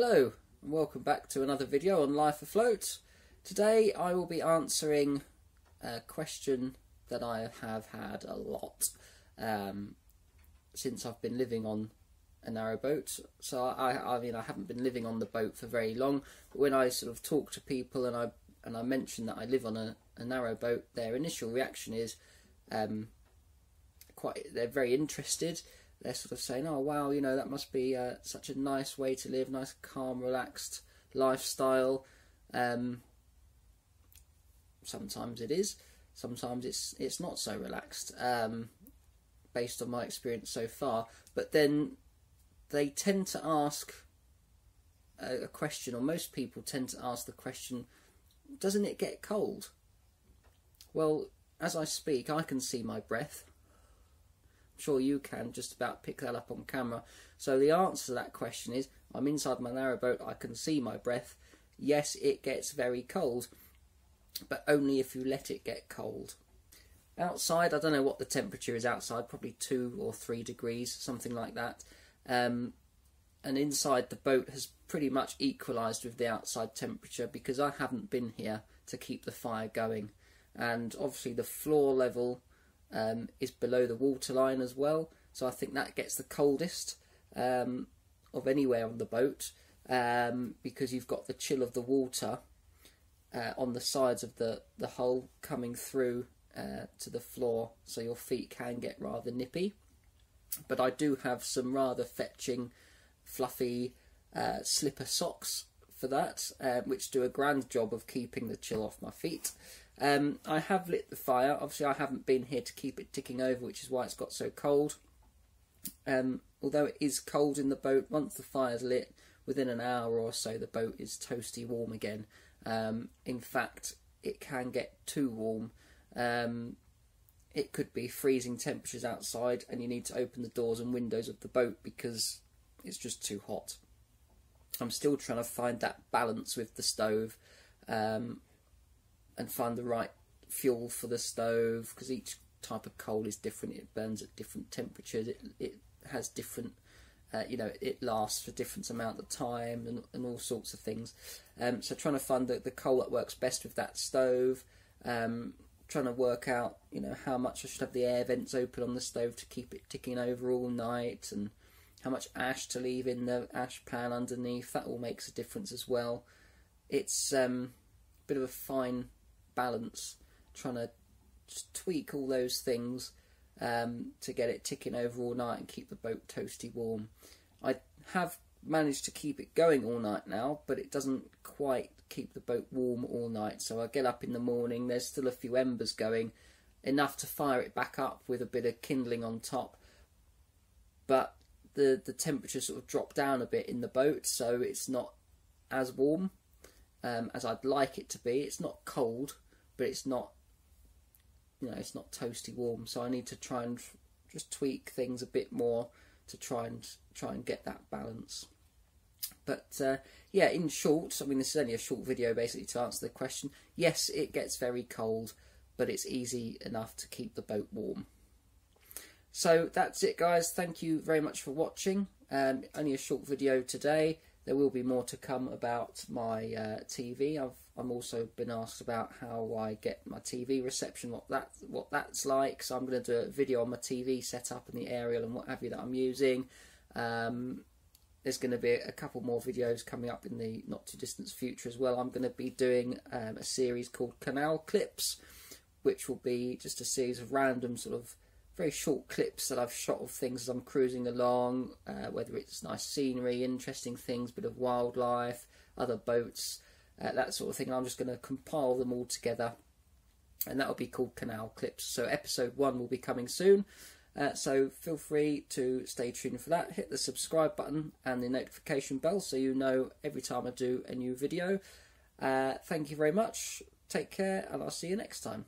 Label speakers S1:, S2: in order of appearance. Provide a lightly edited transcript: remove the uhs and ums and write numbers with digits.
S1: Hello and welcome back to another video on Life Afloat. Today I will be answering a question that I have had a lot since I've been living on a narrowboat. So I mean I haven't been living on the boat for very long, but when I sort of talk to people and I mention that I live on a narrowboat, their initial reaction is they're very interested. They're sort of saying, oh wow, you know, that must be such a nice way to live, nice, calm, relaxed lifestyle. Sometimes it is, sometimes it's not so relaxed, based on my experience so far. But then they tend to ask a question, or most people tend to ask the question, doesn't it get cold? Well, as I speak, I can see my breath. I'm sure you can just about pick that up on camera. So the answer to that question is, I'm inside my narrowboat, I can see my breath. Yes, it gets very cold, but only if you let it get cold. Outside, I don't know what the temperature is outside, probably 2 or 3 degrees, something like that. And inside, the boat has pretty much equalised with the outside temperature because I haven't been here to keep the fire going. And obviously the floor level is below the waterline as well, so I think that gets the coldest of anywhere on the boat, because you've got the chill of the water on the sides of the hull coming through to the floor, so your feet can get rather nippy. But I do have some rather fetching, fluffy slipper socks for that, which do a grand job of keeping the chill off my feet. I have lit the fire. Obviously I haven't been here to keep it ticking over, which is why it's got so cold. Although it is cold in the boat, once the fire's lit, within an hour or so the boat is toasty warm again. In fact, it can get too warm. It could be freezing temperatures outside and you need to open the doors and windows of the boat because it's just too hot. I'm still trying to find that balance with the stove, and find the right fuel for the stove, because each type of coal is different. It burns at different temperatures. It has different, you know, it lasts for different amount of time and all sorts of things. So trying to find the coal that works best with that stove. Trying to work out, you know, how much I should have the air vents open on the stove to keep it ticking over all night, and how much ash to leave in the ash pan underneath. That all makes a difference as well. It's a bit of a fine balance, trying to just tweak all those things to get it ticking over all night and keep the boat toasty warm. I have managed to keep it going all night now, but it doesn't quite keep the boat warm all night. So I get up in the morning, there's still a few embers going, enough to fire it back up with a bit of kindling on top, but the temperature sort of dropped down a bit in the boat, so it's not as warm as I'd like it to be. It's not cold, but it's not, you know, it's not toasty warm. So I need to try and just tweak things a bit more to try and get that balance. But yeah, in short, I mean, this is only a short video basically to answer the question. Yes, it gets very cold, but it's easy enough to keep the boat warm. So that's it, guys. Thank you very much for watching. Only a short video today. There will be more to come about my TV. I'm also been asked about how I get my TV reception, what that's like. So I'm going to do a video on my TV setup and the aerial and what have you that I'm using. There's going to be a couple more videos coming up in the not too distant future as well. I'm going to be doing a series called Canal Clips, which will be just a series of random sort of very short clips that I've shot of things as I'm cruising along, whether it's nice scenery, interesting things, bit of wildlife, other boats, that sort of thing. I'm just going to compile them all together, and that will be called Canal Clips. So episode 1 will be coming soon, so feel free to stay tuned for that. Hit the subscribe button and the notification bell so you know every time I do a new video. Thank you very much, take care, and I'll see you next time.